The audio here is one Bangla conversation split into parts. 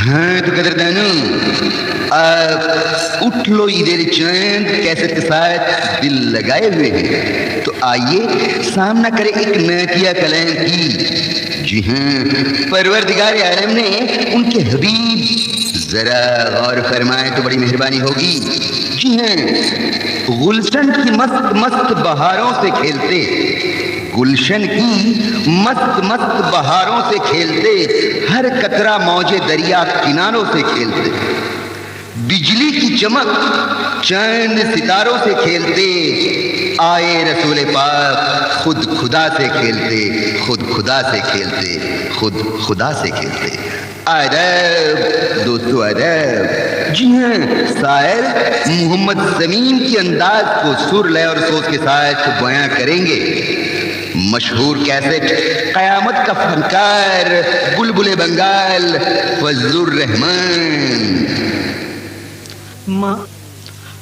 हाँ तो कदरदानों, उठ लो ईदेर चांद कैसेट के साथ दिल लगाए हुए हैं, तो आइए सामना करें एक नातिया कलाम की। जी हाँ, परवरदिगार आलम ने उनके हबीब, जरा गौर फरमाए तो बड़ी मेहरबानी होगी। जी हाँ, गुलशन की मस्त मस्त बहारों से खेलते, गुलशन की मस्त मस्त बहारों से खेलते, हर कतरा मौजे दरिया किनारों से खेलते, बिजली की चमक चांद सितारों से खेलते, आए रसूल पाक खुद खुदा से खेलते, खुद खुदा से खेलते, खुद खुदा से खेलते। अदब दोस्तों, अदब। जी हाँ, शायर मोहम्मद समीम की अंदाज को सुर लय और सोच के साथ बयां करेंगे। मशहूर कैसेट कयामत का फनकार बुलबुले बंगाल फजलुर रहमान।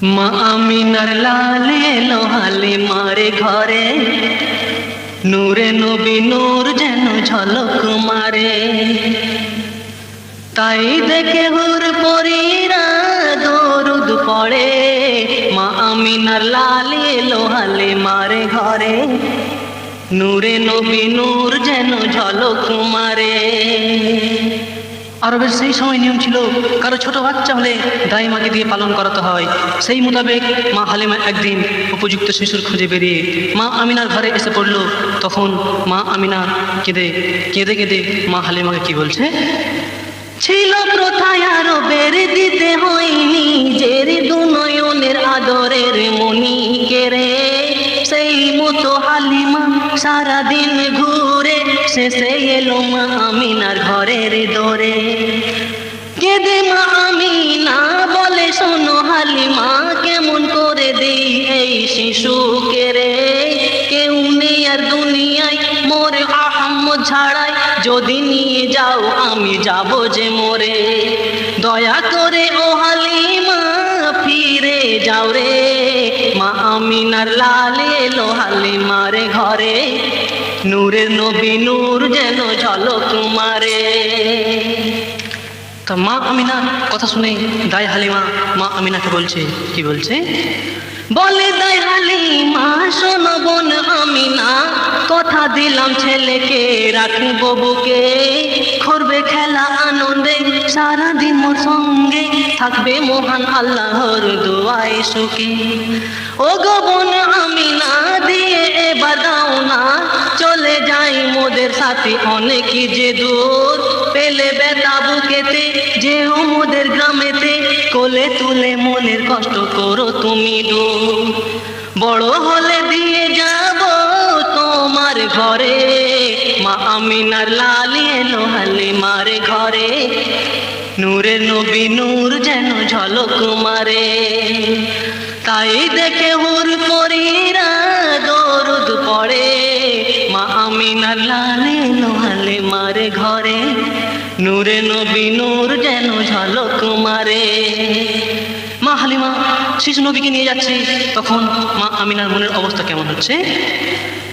মা আমিনার লালে লোহালে মারে ঘরে, নূরে নবী নূর যেন ঝলক মারে, তাই দেখে হুর পরীরা দরুদ পড়ে। মা আমিনার লালে লোহালে মারে ঘরে, নূরে নবী নূর যেন ঝলক মারে। আরবের সেই সময় নিয়ম ছিল, কারো ছোট বাচ্চা হলে দাইমাকে দিয়ে পালন করাতে হয়। সেই মোতাবেক মা হালিমা একদিন উপযুক্ত শিশুর খুঁজে বেরিয়ে মা আমিনার ঘরে এসে পড়ল। তখন মা আমিনা কেঁদে কেঁদে কেঁদে মা হালিমাকে কি বলছে? ছিল প্রথায় আরবের দিতে হয়নি নিজের দুনয়নের আদরের মনিকে রে, সেই মতো হালিমা সারাদিন ঘুরে শেষে এলো মা আমিনার ঘরের দরে। কেঁদে মা আমিনা বলে, শোনো হালিমা কেমন করে দেই এই শিশুকে রে, কেউ নেই আর দুনিয়ায় মোর আহম্মদ ছাড়াই, যদি নিয়ে যাও আমি যাব যে মরে। দয়া করে ও হালিমা ফিরে যাও রে, মা আমিনার লালে এলো হালিমার ঘরে, নূরের নবী নূর যেন ঝলক মারে। তা মা আমিনার কথা শুনে দাই হালিমা মা আমিনাকে বলছে, কি বলছে? বলে দাই হালিমা, শোনো বোন আমিনা, কথা দিলাম ছেলেকে রাখবো বুকে, করবে খেলা আনন্দে সারাদিন মোর সঙ্গে, থাকবে মহান আল্লাহর দোয়ায় সুখে। ও গো বোন আমিনা দিয়ে এবার দাও না, চলে যাই মোদের সাথে অনেক যে দূর, পেলে বেতা বুকেতে যেও মোদের গ্রামেতে, কোলে তুলে মনের কষ্ট করো তুমি দূর। বড় হলে দিয়ে যাব তোমার ঘরে, মা আমিনার লালি এলো হালিমার ঘরে, নূরের নবী নূর যেন ঝলক মারে। তাই দেখে হুর পরীরা দরুদ পড়ে, মা আমিনার লালি এলো হালিমার ঘরে, নূরে নবী নূর যেন ঝলক মারে। মা হালিমা শিশু নবীকে নিয়ে যাচ্ছে, তখন মা আমিনার মনের অবস্থা কেমন হচ্ছে?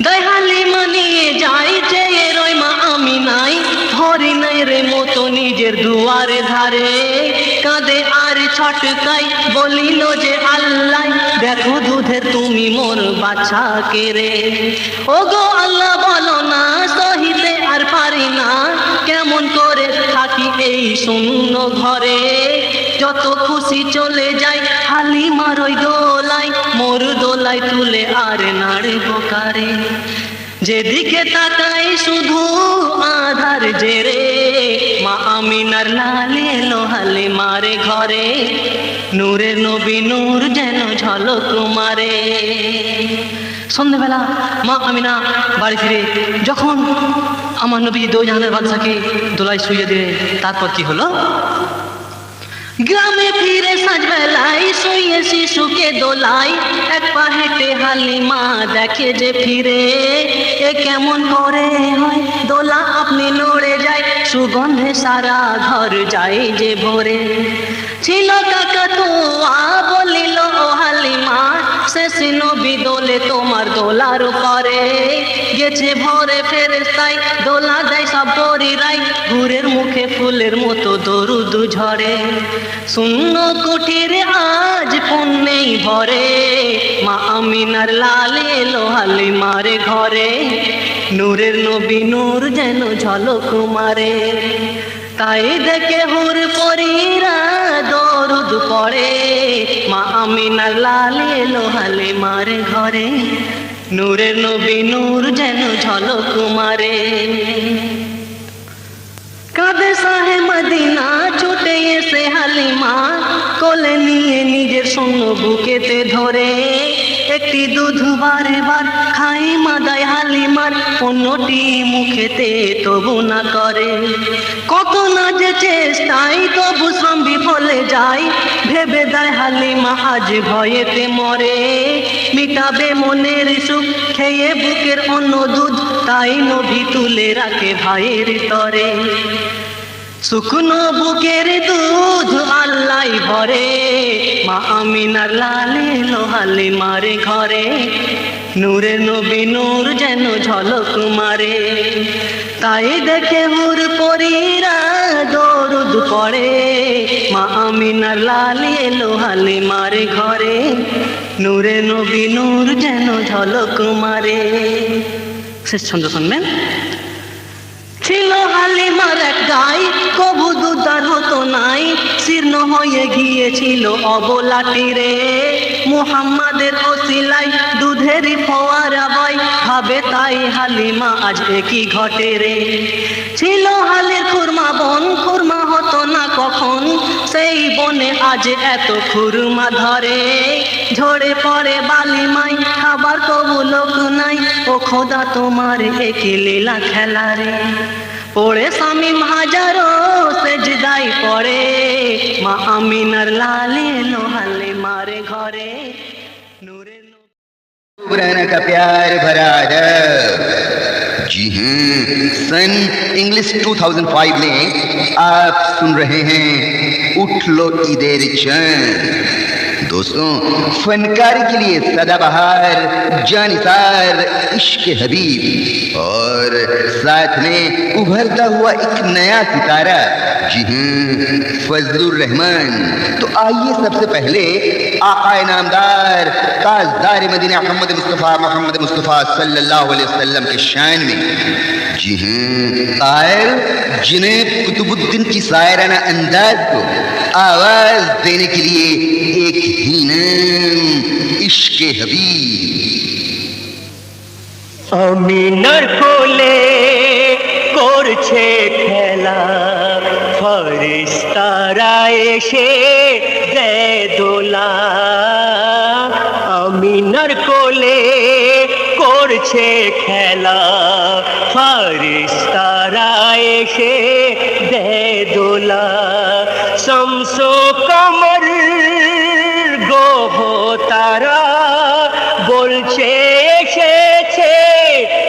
দাই হালিমা নিয়ে যাই চেয়ে রই মা আমিনাই, ধরি নাই রে মতো নিজের দুয়ারে ধারে, কাঁদে আর ছটকাই বলিল যে আল্লাহ, দেখো দুধের তুমি মোর বাচ্চাকে রে। ও গো আল্লাহ বলো না সহিতে আর পারি না, কেমন করে থাকি এই শূন্য ঘরে, যত খুশি চলে যাই হালিমার ওই দোলাই, মোর দোলাই তুলে আর নাড়ে বোকারে। যেদিকে তাকাই শুধু আধার জেরে, মা আমিনার লালি এলো হালিমার ঘরে, নূরের নবী নূর যেন ঝলক মারে। সন্ধ্যেবেলা মা আমিনা বাড়ি ফিরে যখন আমার নবী দো জাহানের বাদশাকে দোলাই শুইয়ে দিলেন, তারপর কি হলো? গ্রামে ফিরে সাজবেলাই শুয়ে শিশুকে দোলাই, এক পা হেঁটে হালিমা দেখে যে ফিরে, এ কেমন করে হয় দোলা আপনি নড়ে যায়, সুগন্ধে সারা ঘর যায় যে ভরে। ছিল কাকাতুয়া বলিল ও হালিমা, শেষ নবী দোলে তোমার দোলার পরে গেছে ভরে ফেরেশতাই দোলা দেয় সব পরীরাই ঘুরের মুখে ফুলের মতো দরুদ ঝরে শূন্য কুঠিরে আজ পুণ্যেই ভরে মা আমিনার লাল এলো হালিমার ঘরে নূরের নবী নূর যেন ঝলক মারে তাই দেখে হুর পরীরা দরুদ পড়ে মা আমিনার লাল এলো হালিমার ঘরে নূরের নবী নূর যেন ঝলক মারে কাঁদে শাহে মদিনা ছুটে এসে হালিমা কোলে নিয়ে নিজের শূন্য বুকেতে ধরে একটি দুধ বারে বার খাই মাদায় হালিমার অন্যটি মুখেতে তবু না করে কত না যে চেষ্টাই তবু শ্রম বিফলে যায় ভেবে দেয় হালিমা আজ ভয়েতে মরে মিটাবে মনের সুখ খেয়ে বুকের অন্য দুধ তাই নবী তুলে রাখে ভাইয়ের তরে শুকনো বুকের দুধ আল্লাহ ভরে মা আমিনার লাল এলো হালিমার ঘরে নূরের নবী নূর যেন ঝলক মারে তাই দেখে হুর পরীরা দরুদ পড়ে মা আমিনার লাল এলো হালিমার ঘরে নূরের নবী নূর যেন ঝলক মারে শেষ ছন্দ শুনবেন ছিল হালিমার এক গাই কবু দুধার হতো নাই শীর্ণ হয়ে গিয়েছিল অবলাটি রে মুহাম্মাদের ওসিলাই দুধের ফোয়ারা বয় ভাবে তাই হালিমা আজ একই ঘটে রে ছিল হালের খুরমা বন খুরমা হতো না কখন সেই বনে আজ এত খুরমা ধরে ঝরে পড়ে বালিমাই খাবার কবু লোক নাই ও খোদা তোমার একই লীলা খেলা রে পড়ে শামীম হাজারো সেজদাই পড়ে মা আমিনার লাল এলো হালিমার ঘরে নূরে पुराना का प्यार भरा है जी हाँ सन इंग्लिश 2005 में आप सुन रहे हैं उठ लो ईदेर चंद दोस्तों फनकारी के लिए सदाबहार जानिसार इश्क हबीब और साथ में उभरता हुआ एक नया सितारा जी हाँ फजलुर रहमान तो आइए सबसे पहले आकाए नामदार ताजदार मदीना मोहम्मद मुस्तफ़ा सल्लल्लाहु अलैहि वसल्लम के शान में जी हाँ कायल जिन्हें कुतुबुद्दीन की शायराना अंदाज को आवाज देने के लिए एक ही नाम इश्क हबीब আমিনার কোলে করছে খেলা ফেরেশতারা এসে দেয় দোলা আমিনার কোলে করছে খেলা ফেরেশতারা এসে দেয় দোলা শামসো কমর গ্রহ তারা বলছে এসেছে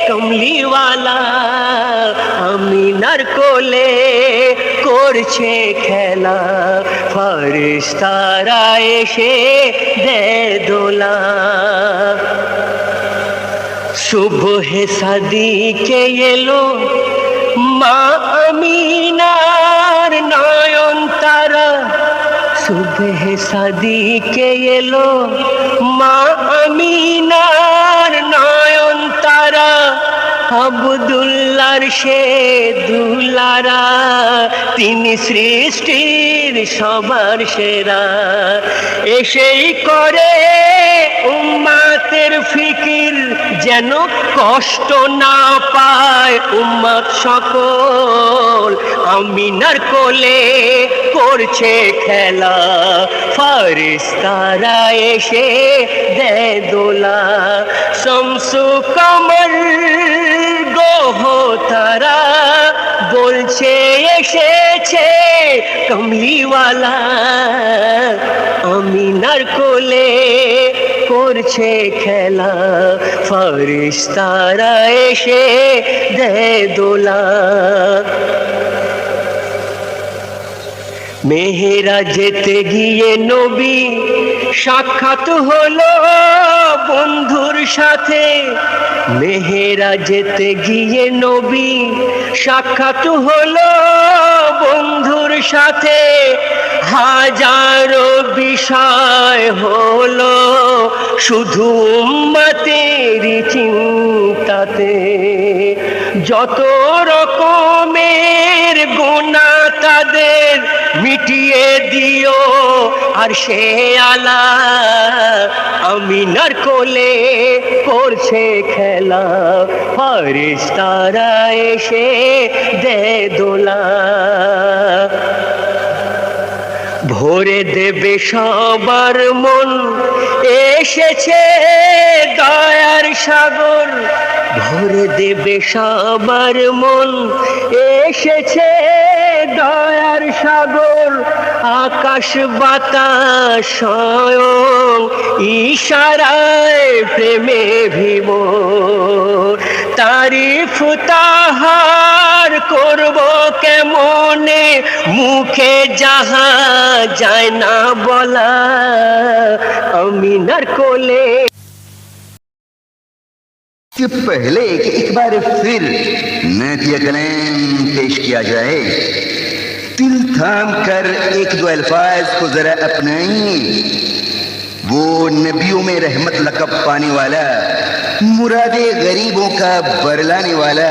কমলিওয়ালা আমিনার কোলে করছে খেলা ফেরেশতারা এসে দেয় দোলা সুবহে সাদিকে এলো মা আমিনার নয়ন তারা সুবহে সাদিকে এলো মা আমিনার নয়ন তারা আব্দুল্লাহর সে দুলারা তিনি সৃষ্টির সবার সেরা এসেই করে উম্মাতের ফিকির যেন কষ্ট না পায় উম্মত সকল আমিনার কোলে করছে খেলা ফেরেশতারা এসে দেয় দোলা শামসু কমর গ্রহ তারা বলছে এসেছে কমলিওয়ালা আমিনার কোলে করছে খেলা ফেরেশতারা এসে দেয় দোলা মেহেরাজেতে গিয়ে নবী সাক্ষাৎ হলো বন্ধুর সাথে মেহেরাজেতে গিয়ে নবী সাক্ষাৎ হলো বন্ধুর সাথে হাজারো বিষয় হলো শুধু উম্মতেরই চিন্তাতে যত রকমের গুনাহ তাদের মিটিয়ে দিও আর সে আলা আমিনার কোলে করছে খেলা ফেরেশতারা এসে দে দোলা ভরে দেবে সবার মন এসেছে দয়ার সাগর ভরে দেবে সবার মন এসেছে দয়ার সাগর আকাশ বাতাস স্বয়ং ইশারায় প্রেমে বিভোর তারিফ তাহার করব কেমনে মুখে যাহা যায় না বলা আমিনার কোলে कि पहले कि एक बार फिर नातिया कलाम पेश किया जाए दिल थाम कर एक दो अल्फाज को जरा अपनाइए वो नबियों में रहमत लकब पाने वाला मुरादे गरीबों का बरलाने वाला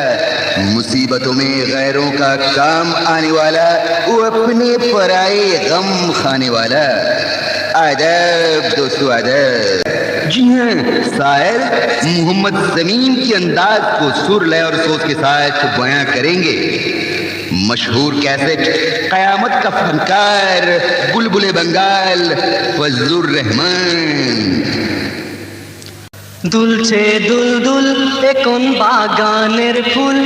मुसीबतों में गैरों का काम आने वाला वो अपने पराए गम खाने वाला आदब दोस्तों आदब जी हाँ शायर मोहम्मद जमीन के अंदाज को सुर लय और सोच के साथ बयां करेंगे मशहूर कैसेट कयामत का फनकार बुलबुले बंगाल फजलुर रहमान দুলছে দুলদুল কোন বাগানের ফুল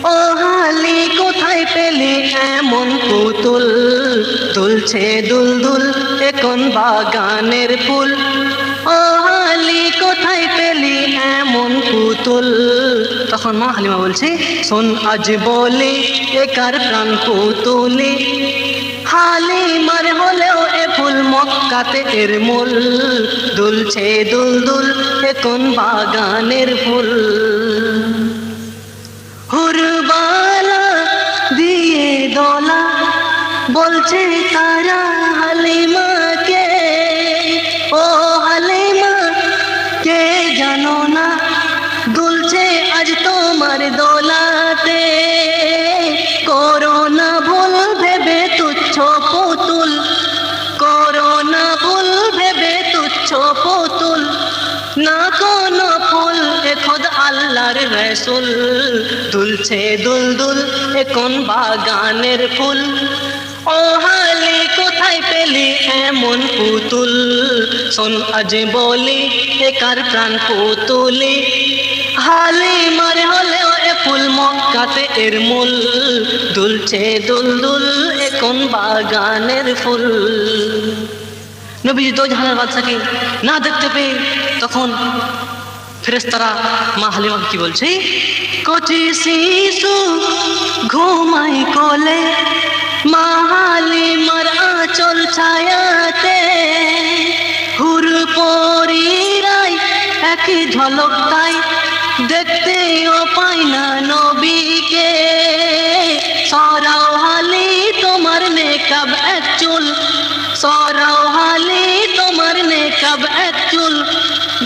ও হালি কোথায় পেলে এমন পুতুল দুলছে দুলদুল কোন বাগানের ফুল ও হালি কোথায় পেলি এমন পুতুল তখন মা হালিমা বলছে শোন আজ বলে একার প্রাণ পুতুলি হালিমার হলেও এ ফুল মক্কাতে এর মূল দুলছে দুলদুল কোন বাগানের ফুল হুরবালা দিয়ে দোলা বলছে তারা হালিমাকে ও হালিমা কে জানো না দুলছে আজ তোমার দোলাতে করোনা ভুল ভেবে তুচ্ছ পুতুল করোনা ভুল ভেবে তুচ্ছ পুতুল না কোনো ফুল এ খোদ আল্লাহর রসুল দুলছে দুলদুল কোন বাগানের ফুল ও হালি কোথায় পেলি এমন পুতুল শোন আজ বলি একার প্রাণ পুতুলি হালিমার হলেও এ ফুল মক্কাতে এর মূল দুলছে দুলদুল কোন বাগানের ফুল নবীজি দো জাহানের বাদশাকে না দেখতে পেয়ে তখন ফেরেশতারা মা হালিমা কি বলছে কচি শিশু ঘুমাই কোলে মা হালিমার আঁচল ছায়াতে হুর পরিরাই একই ঝলক তাই দেখতেও পাই না নবীকে সরাও হালি তোমার নেকাব এক চুল সরাও হালি তোমার নেকাব এক চুল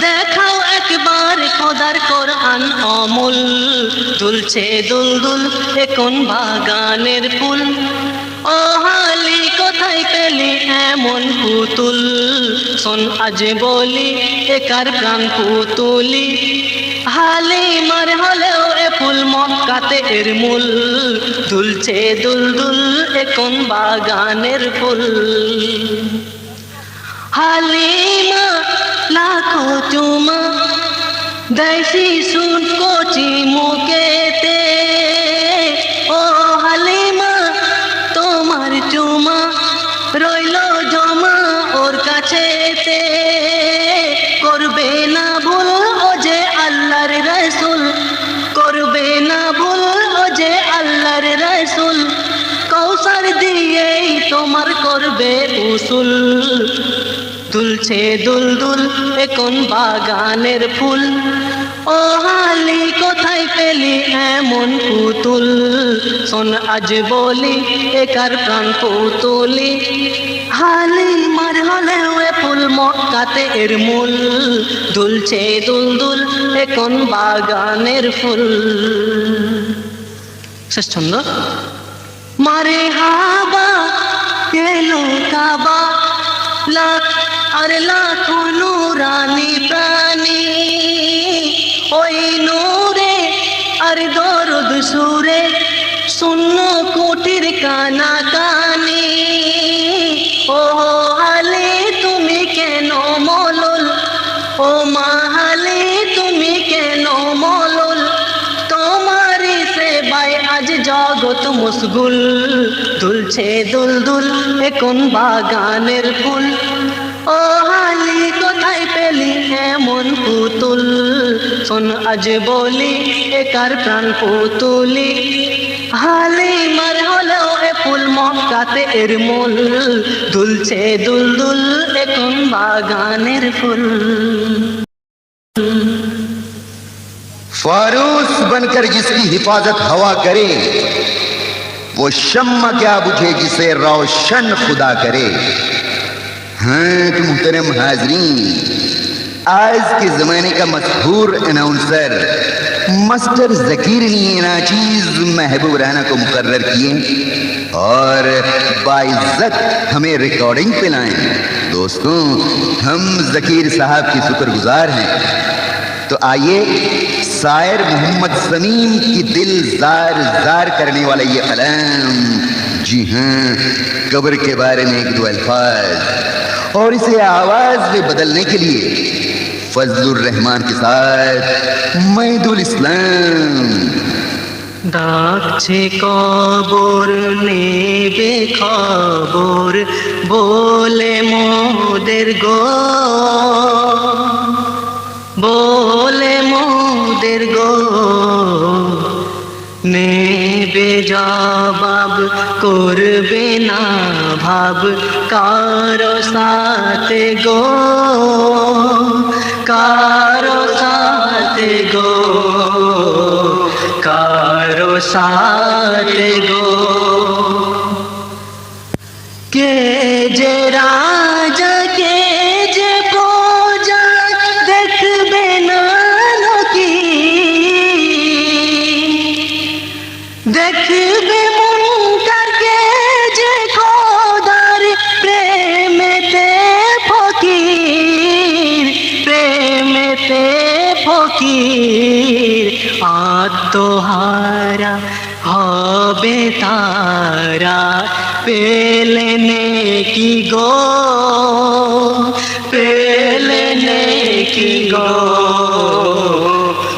দেখাও একবার খোদার কোরআন অমূল দুলছে দুলদুল কোন বাগানের ফুল ও হালি কোথায় পেলি এমন পুতুল শোন আজ বলি একার প্রাণ পুতুলি হালিমার হলেও এ ফুল মক্কাতে এর মূল দুলছে দুলদুল কোন বাগানের ফুল হালিমা লাখো চুমা দেশি সুন কচি মুখেতে ও হালিমা তোমার চুমা রইল জমা ওর কাছেতে করবে না ভুল ও যে আল্লাহর রাসূল করবে না ভুল ও যে আল্লাহর রাসূল কৌসার দিয়েই তোমার করবে উসুল দুলছে দুলদুল এ কোন বাগানের ফুল, ও হালি কোথায় পেলি এমন পুতুল, শোন আজ বলি একার প্রাণ পুতুলি, হালি মার হলেও এ ফুল মক্কাতে এর মূল, দুলছে দুলদুল এ কোন বাগানের ফুল। শেষ ছন্দ। মারে হাবা এলো কাবা, লাখ আর লাখো নুরানি প্রাণী, ওই নূরে আর দরদ সুরে শূন্য কোটির কানা কানি, ও হালে তুমি কেন মলল, ও মাহালে তুমি কেন মলল, তোমারি সেবায় আজ জগৎ মশগুল, দুলছে দুলদুল এ কোন বাগানের ফুল, ও হালি কোথায় পেলি এমন পুতুল, শোন আজ বলি একার প্রাণ পুতুলি, হালি মার হলেও এ ফুল মক্কাতে এর মূল, দুলছে দুলদুল এ কোন বাগানের ফুল। फारूस बनकर जिसकी हिफाजत हवा करे, वो शम्मा क्या बुझे जिसे रोशन खुदा करे। हाँ तो मुहतरम हाजरीन, आज के जमाने का मशहूर अनाउंसर मास्टर जकीर ने नाचीज महबूब राना को मुकर्रर किए और बाइज्जत हमें रिकॉर्डिंग पे लाए। दोस्तों, हम जकीर साहब के शुक्रगुजार हैं। तो आइए शायर मोहम्मद समीम की दिल जार जार करने वाला ये कलाम, जी हाँ, कब्र के बारे में एक दो अल्फाज और इसे आवाज में बदलने के लिए फजलुर रहमान के साथ मैदुल इस्लाम। ডাকছে কবর নেবে খবর বলে মোদের গো, বলে মোদের গো, নেবে জবাব করবে না ভাব কারো সাথে গো, কারো সাথে গো, কারো সাথে গো। কে যে রাজা কে যে প্রজা দেখবে না নাকি, দেখবে মুনকার কে যে খোদার প্রেমেতে ফকির, প্রেমেতে ফকির, আত্মহারা হবে তারা পেলে নেকি গো, পেলে নেকি গো,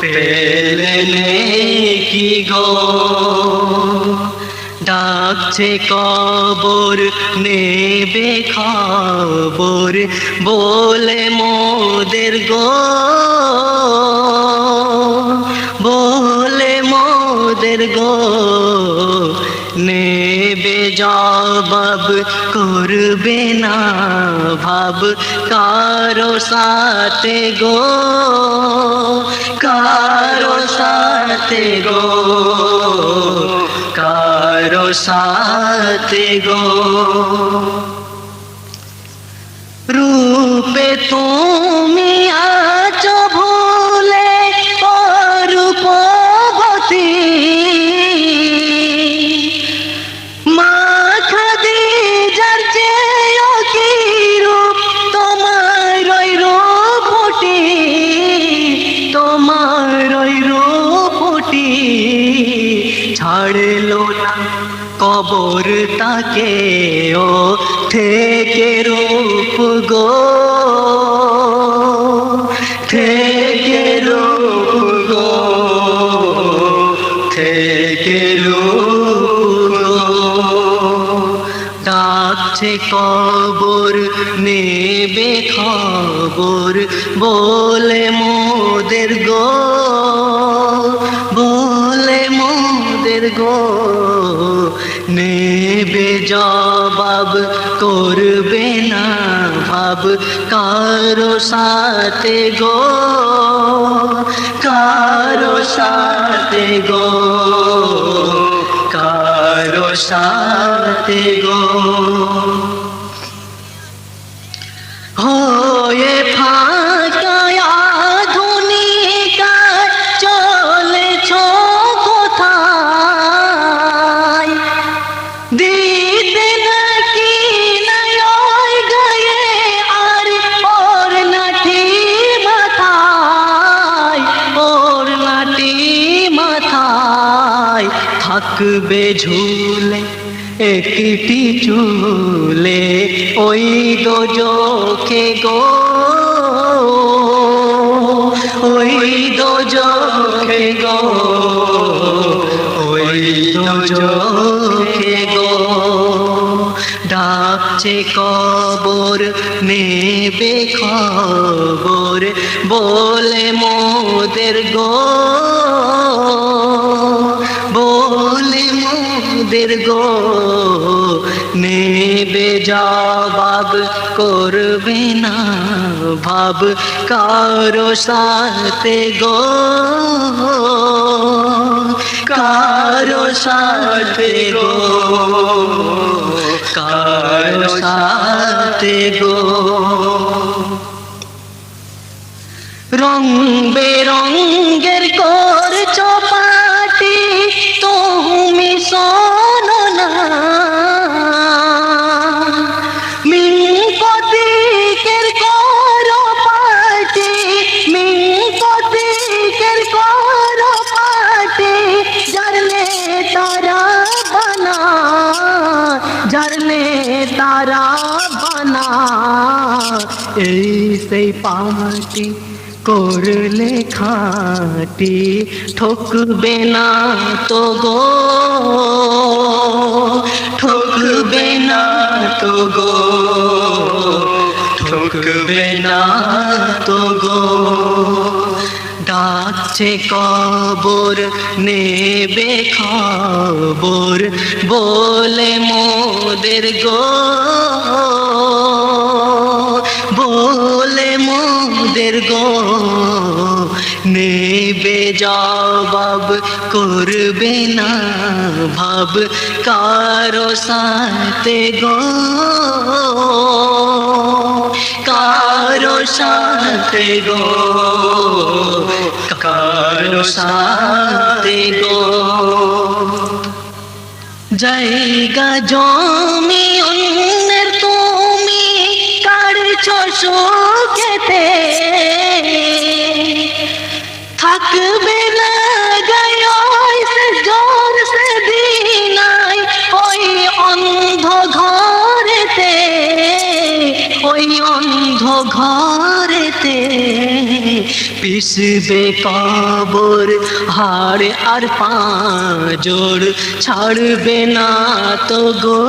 পেলে নেকি গো। ডাকছে কবর নেবে খবর বলে মোদের গো, বলে মোদের গো, নেবে জবাব করবে না ভাব কারো সাথে গো, কারো সাথে গো, কারো সাথে গো। রূপে তুমি আছো ভুলে রূপবতী, মা খাদিজার চেয়েও কি রূপ তোমার ওই রূপটি, তোমার ওই রূপটি, ছাড়লো না কবর তাকে ও থেকে রূপ গো, থেকে রূপ গো, থেকে রূপ গো। ডাকছে কবর নেবে খবর বলে মোদের গো, বলে মোদের গো, নেবে জবাব করবে না ভাব কারো সাথে গো, কারো সাথে গো, কারো সাথে গো। হয়ে ফাঁকা আধুনিকায় চলেছ কোথায়, দিতে নাকি নাই ওই গায়ে আর ওর লাঠি মাথায়, ওর লাঠি মাথায় থাকবে ঝুলে একটি চুলে ওই দোজখে গো, ওই দোজখে গো, ওই দোজখে গো। ডাকছে কবর নেবে খবর বলে মোদের গো, বলে মোদের গো। নেবে জবাব করবে না ভাব কারো সাথে গো, কারো সাথে গো, কারো সাথে গো। রং বেরঙ্গের করছো পাটি তুমি শোনো না, মিনপতিকের করো পাটি, মিনপতিকের করো পাটি, জারলে তারা বানা, জারলে তারা বানা। এই সেই পাটি করলে খাটি ঠকবে না তো গো, ঠকবে না তো গো, ঠকবে না তো গো। ডাকছে কবর নেবে খবর বলে মোদের গো, বলে মোদের গো। নেবে জবাব করবে না ভাব কারো সাথে গো, কারো সাথে গো, কারো সাথে গো। জায়গা জমি অন্যের তুমি কাড়ছো সুখেতে, থাকবে না গায়ে সে জোর সে দিনাই ওই অন্ধ ঘরেতে, ওই অন্ধ ঘরেতে। পিসবে কবর হাড় আর পাঁজর ছাড়বে না তো গো,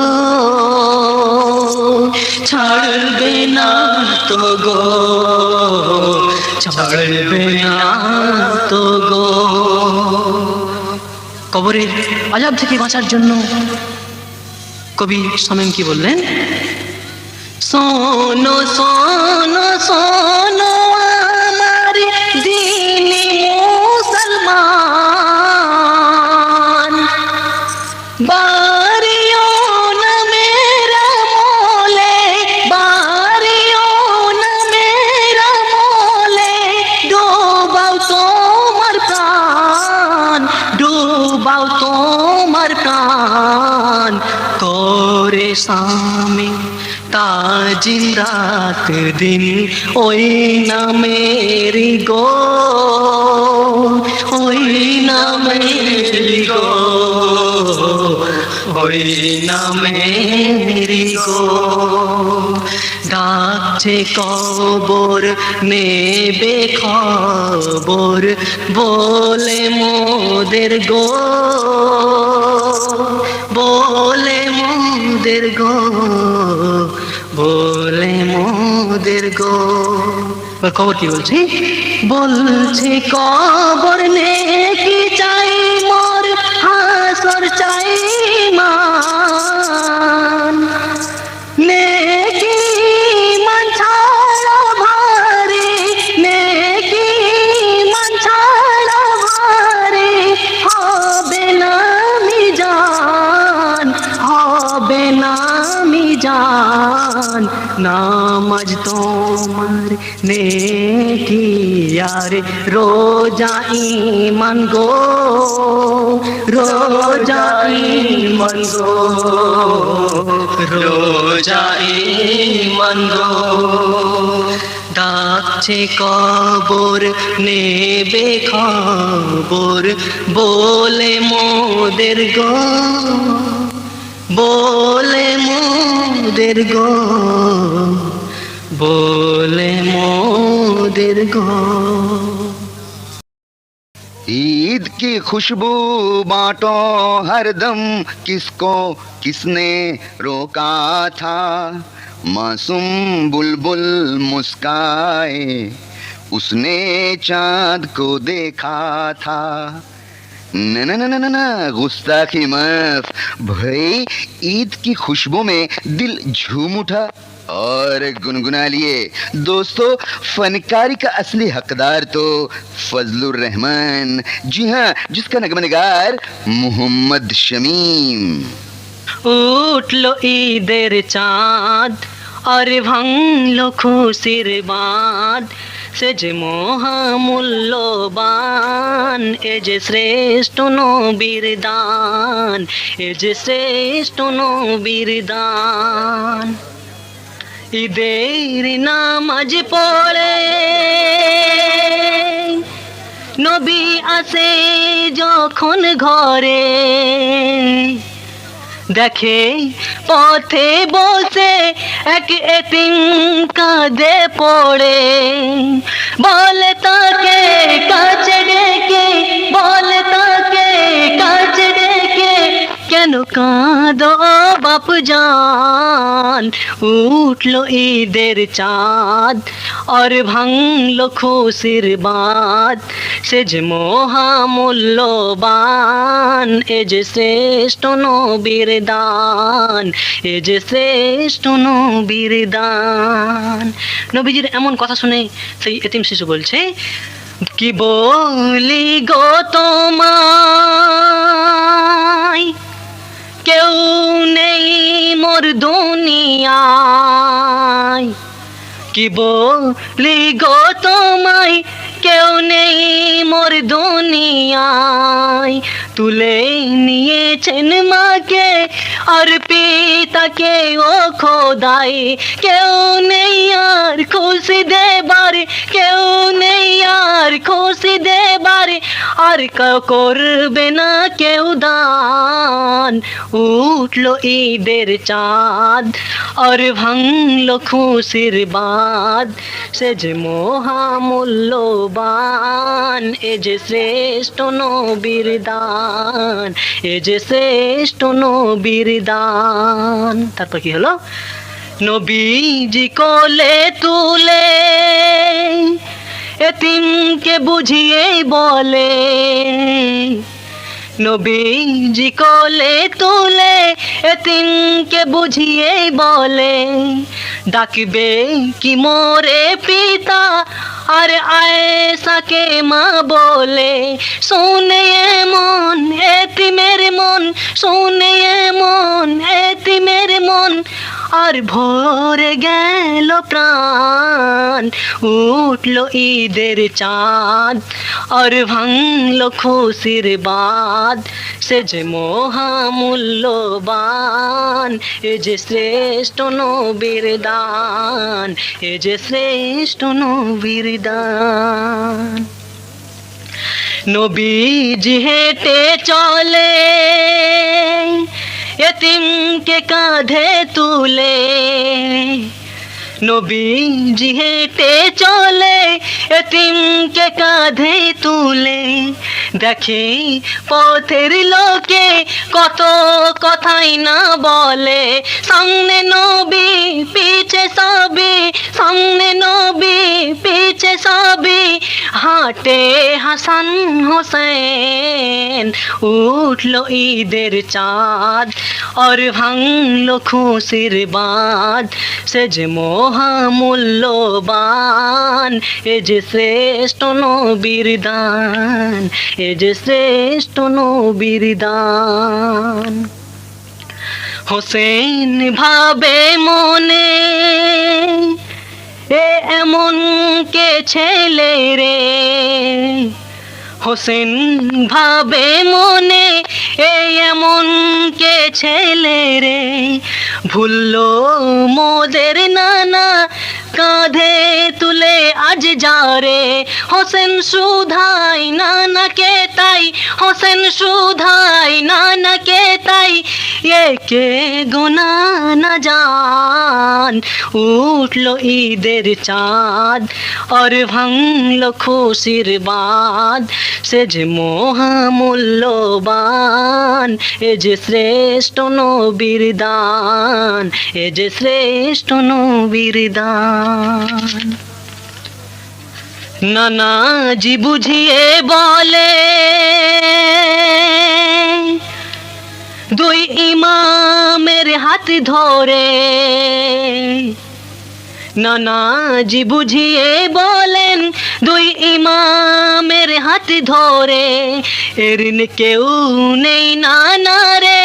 ছাড়বে না তো গো, ছাড়বে না তো গো। কবরের আযাব থেকে বাঁচার জন্য কবি শামীম কি বললেন? শোনো শোনো শোনো আমার দিনী মুসলমান, বারিও না মেরা মোলে, বারিও না মেরা মোলে, ডুবাও তোমার প্রাণ, ডুবাও তোমার প্রাণ করে স্বামী তাজিম রাত দিন ওই নামেরি গো, ওই নামেরি গো, ওই নামেরি গো। ডাকছে কবর নেবে খবর বলে মোদের গো, বলে মোদের গো, বলে মোদের গো। কবর কি বলছে? বলছে কবর নেকি চাই মোর, হাসর চাই মান, নেকি মান জান নামাজ তোমার নেকি আর রোজা ঈমান গো রোজা ঈমান গো রোজা ঈমান গো ডাকছে কবর নেবে খবর বলে মোদের গো বলে মোদের গো বলে মোদের গো ईद की खुशबू बांटो हरदम किसको किसने रोका था मासूम बुलबुल मुस्काए उसने चांद को देखा था न न न न न न गुस्ताखी माफ भाई ईद की खुशबू में दिल झूम उठा और गुनगुना लिए दोस्तों फनकारी का असली हकदार तो फजलुर रहमान जी हाँ जिसका नगमनगार मोहम्मद शमीम উঠলো ঈদের চাঁদ আর ভাঙলো খুশির বাঁধ সে যে মহামূল্যবান এ যে শ্রেষ্ঠ নবীর দান এ যে শ্রেষ্ঠ নবীর দান ঈদের নামাজ পড়ে নবী আসে যখন ঘরে দেখে পথে বসে এক এতিম কাঁদে পড়ে বলে তাকে কাছে ডেকে বলে তাকে কাছে ডেকে কেন কাঁদো বাপ জান উঠলো ঈদের চাঁদ আর ভাঙলো খুশির বাঁধ সে যে মহামূল্যবান এ যে শ্রেষ্ঠ নবীর দান এ যে শ্রেষ্ঠ নবীর দান নবীজির এমন কথা শুনে সেই এতিম শিশু বলছে কি বলি গো তোমায় কেউ নেই মোর দুনিয়ায় কি বলি গো তোমায় কেউ নেই মোর দুনিয়ায় তুলে নিয়েছেন মাকে আর পিতাকে ও খোদাই কেউ নেই আর খুশি দেবার কেউ নেই আর খুশি দেবার আর করবে না কেউ দান উঠলো ঈদের চাঁদ আর ভাঙলো খুশির বাঁধ সে যে মহামূল্যবান এ যে শ্রেষ্ঠ নবীর দান এ যে শ্রেষ্ঠ নবীর দান তারপর কি হলো নবীজি কোলে তুলে এতিমকে বুঝিয়ে বলে নবীজি কোলে তুলে এতিমকে বুঝিয়ে বলে ডাকবে কি মোরে পিতা আর আয়েশাকে মা বলে শুনে এমন এতিমের মন শুনে এমন এতিমের মন আর ভরে গেল প্রাণ উঠলো ঈদের চাঁদ আর ভাঙলো খুশির বাঁধ সে যে মহামূল্যবান এ যে শ্রেষ্ঠ নবীর দান এ যে শ্রেষ্ঠ নবীর দান নবীজি হেঁটে চলে এতিমকে কাঁধে তুলে নবীজি হেঁটে চলে এতিমকে কাঁধে তুলে দেখে পথের লোকে কত কথাই না বলে সামনে নবী পিছে সবই সামনে নবী পিছে সবই হাঁটে হাসান হোসেন উঠলো ঈদের চাঁদ আর ভাঙলো খুশির বাঁধ সে যে মহামূল্যবান এ যে শ্রেষ্ঠ নবীর দান এ যে শ্রেষ্ঠ নবীর দান হোসেন ভাবে মনে এ এমন কে ছেলে রে, হোসেন ভাবে মনে এ এমন কে ছেলে রে, ভুললো মোদের নানা কাঁধে তুলে আজ যারে, হোসেন সুধাই নানাকে তাই, হোসেন সুধাই নানাকে তাই, একে গোনা না জান, উঠলো ঈদের চাঁদ আর ভাঙলো খুশির বাঁধ, সে যে মহামূল্যবান, এ যে শ্রেষ্ঠ নবীর দান, এ যে শ্রেষ্ঠ নবীর দান। নানাজি বুঝিয়ে বলে দুই ইমামের হাত ধরে, নানাজি বুঝিয়ে বলেন দুই ইমামের হাত ধরে, এর কেউ নেই নানা রে,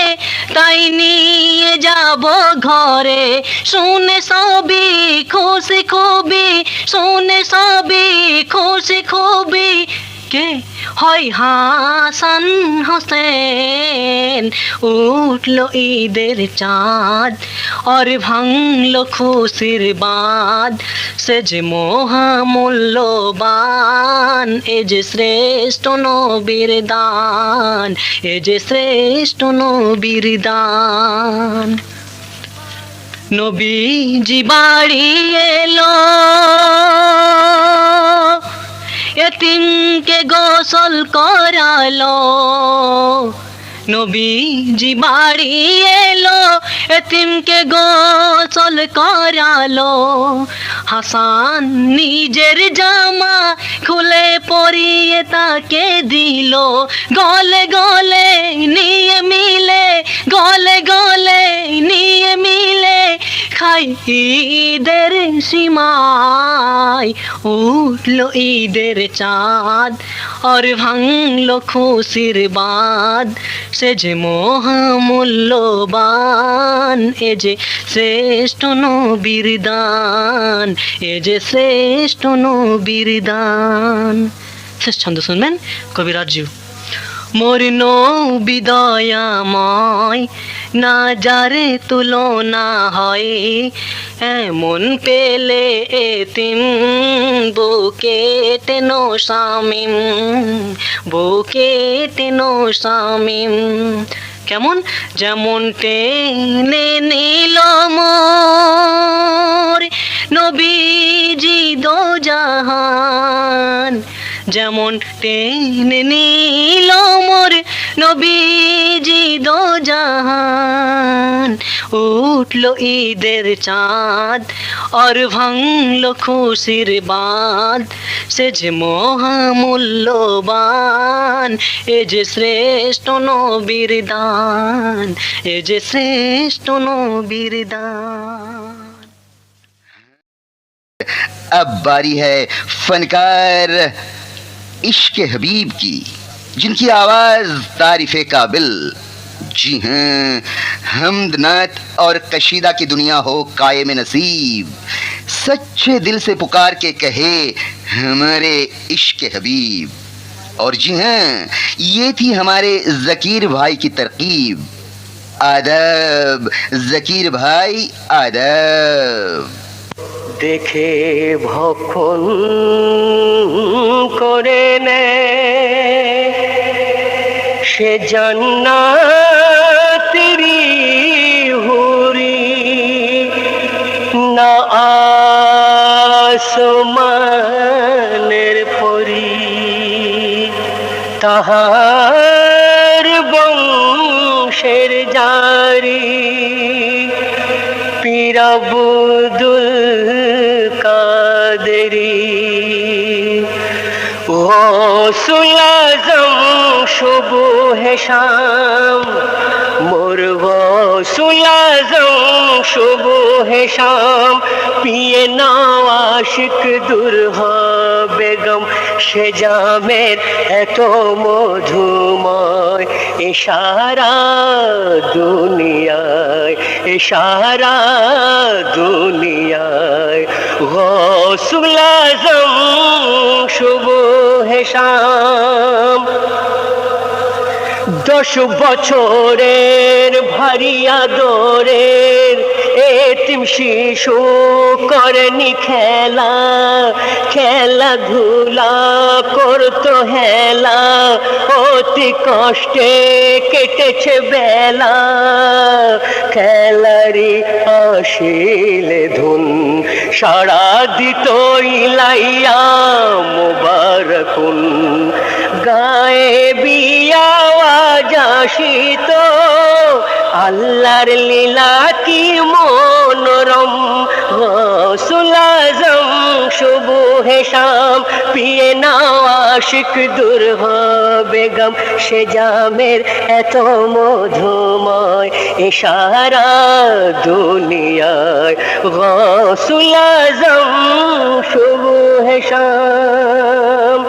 তাই নিয়ে যাব ঘরে, শুনে সবই খুশি খুবই, শুনে সবই খুশি খুবই, কে হয় হাসান হোসেন, উঠলো ঈদের চাঁদ আর ভাঙলো খুশির বাঁধ, সে যে মহামূল্যবান, এ যে শ্রেষ্ঠ নবীর দান, এ যে শ্রেষ্ঠ নবীর দান। নবীজি বাড়ি এলো এতিমকে গোসল করালো, নবীজি বাড়ি এলো এতিমকে গোসল করালো, হাসান নিজের জামা খুলে পরিয়ে তাকে দিল, গলে গলে নিয়ে মিলে, গলে গলে নিয়ে মিলে, খাই ঈদের সীমায়, উঠলো ঈদের চাঁদ আর ভাঙলো খুশির বাঁধ, সে যে মহামূল্যবান, এ যে শ্রেষ্ঠ নবীর দান, এ যে শ্রেষ্ঠ নবীর দান। শেষ ছন্দ শুনবেন কবিরাজু। মোর নবী দয়াময়, না যারে তুলনা হয়, এমন পেলে এতিম বুকে টেনো শামিম, বুকে টেনো শামিম। কেমন? যেমন টেনে নিল মোর নবীজি দোজাহান, যেমন টেনে নিল মোর নবীজি দোজাহান, উঠলো ঈদের চাঁদ আর ভাঙলো খুশির বাঁধ, সে যে মহামূল্যবান, এ যে শ্রেষ্ঠ নবীর দান, এ যে শ্রেষ্ঠ নবীর दान। अब बारी है फनकार इश्क हबीब की, जिनकी आवाज तारीफ़े काबिल। जी हाँ, हमद नात और कशीदा की दुनिया हो कायम नसीब, सच्चे दिल से पुकार के कहे हमारे इश्क हबीब। और जी हाँ, ये थी हमारे ज़कीर भाई की तरकीब। आदब ज़कीर भाई, आदब। দেখে ভক্ষণ করে নে সে জান্নাতেরি হুরি, না আসমানের পরি, তাহার বংশের জারি পীর আব্দুল কাদেরি। গৌসুল আজম সুবহে শাম, মোর গৌসুল আজম সুবহে শাম পিয়ে নাও আশিক দুরহ বেগম সে জামের এত মধুময় ইশারা দুনিয়ায় ইশারা দুনিয়ায় গৌসুল আজম সুবহে শাম 10 বছরের ভারী আদরের এতিম শিশু করেনি খেলা খেলাধুলা করতো হেলা অতি কষ্টে কেটেছে বেলা খেলারি আসিলে ধুন সাড়া দিত ইলাইয়া মুবারকুন গায়ে বিয়াওয়াজ আসিত আল্লাহর লীলা কি মনোরম গৌসুল আজম সুবহে শাম পিয়ে নাও আশিক দুরহ বেগম সে জামের এত মধুময় ইশারা দুনিয়ায় গৌসুল আজম সুবহে শাম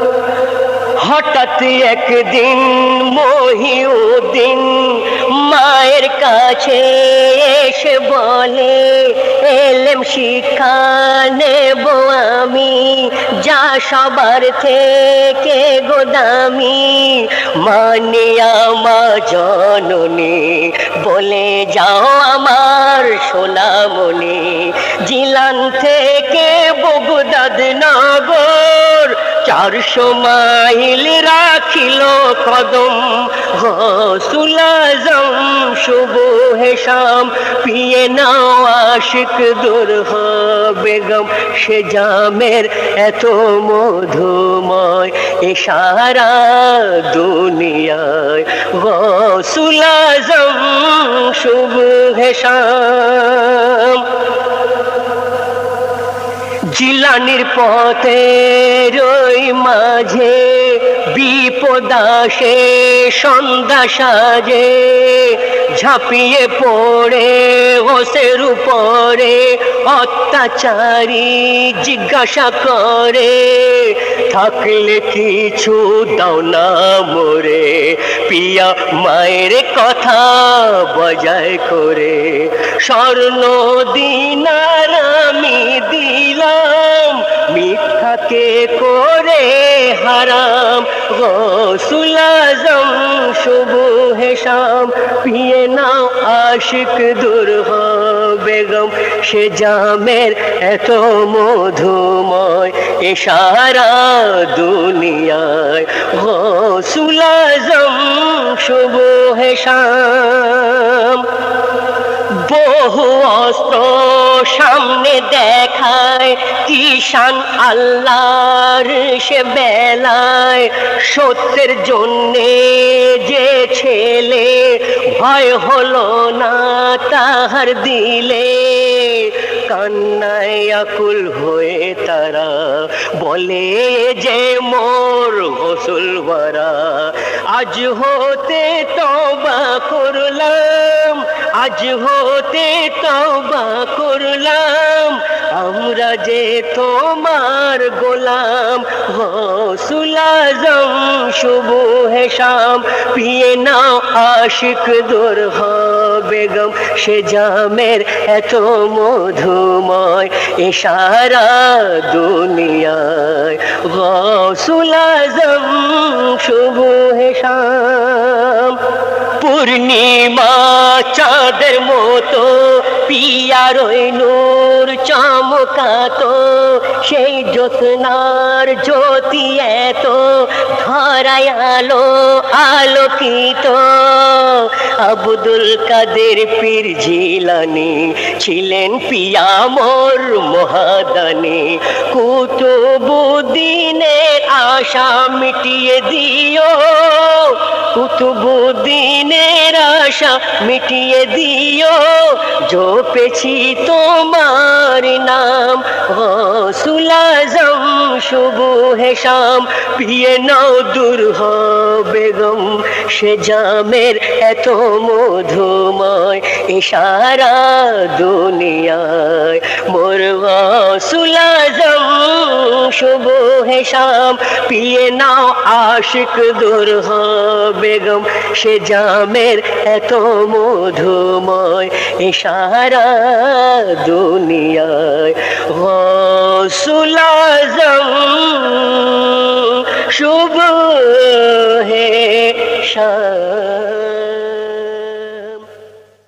হঠাৎ একদিন মহিউদ্দিন মায়ের কাছে এসে বলে এলেম শিক্ষা নেব আমি যা সবার থেকে গোদামি মানিয়া মা জননী বলে যাও আমার সোনামণি জিলান থেকে বগদাদ নগর 400 মাইল রাখিল কদম গৌসুল আজম সুবহে শাম পিয়ে নাও আশিক দুরহ বেগম সে জামের এত মধুময় ইশারা দুনিয়ায় গৌসুল আজম সুবহে শাম জিলানির পথে রই মাঝে বিপদ আসে সন্ধ্যা সাজে ঝাঁপিয়ে পড়ে হোসের উপরে অত্যাচারী জিজ্ঞাসা করে থাকলে কিছু দাও না মোরে পিয়া মায়ের কথা বজায় করে স্বর্ণ দিনার আমি দিলাম মিথ্যাকে করে হারাম গৌসুল আজম সুবহে শাম পিয়ে নাও আশিক দুরহ বেগম সে জামের এত মধুময় ইশারা দুনিয়ায় গৌসুল আজম সুবহে শাম বহু অস্ত্র সামনে দেখায় কিষান আল্লাহর সে বেলায় সত্যের জন্যে যে ছেলে ভয় হলো না তাহার দিলে কান্নায় আকুল হয়ে তারা বলে যে মোর গোসল ভরা আজ হতে তওবা করলাম আজ হতে তওবা করলাম আমরা যে তোমার গোলাম গৌসুল আজম সুবহে শাম পিয়ে নাও আশিক দুরহ বেগম সে জামের এত মধুময় ইশারা দুনিয়ায় গৌসুল আজম সুবহে শাম পূর্ণিমা চাঁদের মতো পিয়ার নূর চমকাতো সেই জ্যোৎস্নার জ্যোতি এত ধরায় আলো আলোকিত আব্দুল কাদের পীর জিলানী ছিলেন পিয়া মোর মহাদানী কুতুবুদ্দিনের আশা মিটিয়ে দিও কুতুবুদ্দিনের আশা মিটিয়ে দিও জপেছি তোমার নাম গৌসুল আজম সুবহে শাম পিয়ে নাও দুরহ বেগম সে জামের এত মধুময় ইশারা দুনিয়ায় মোর গাউসুল আজম সুবহে শাম পিয়ে নাও আশিক দুরহ বেগম সে জামের এত মধুময় ইশারা দুনিয়ায় গাউসুল আজম সুবহে শাম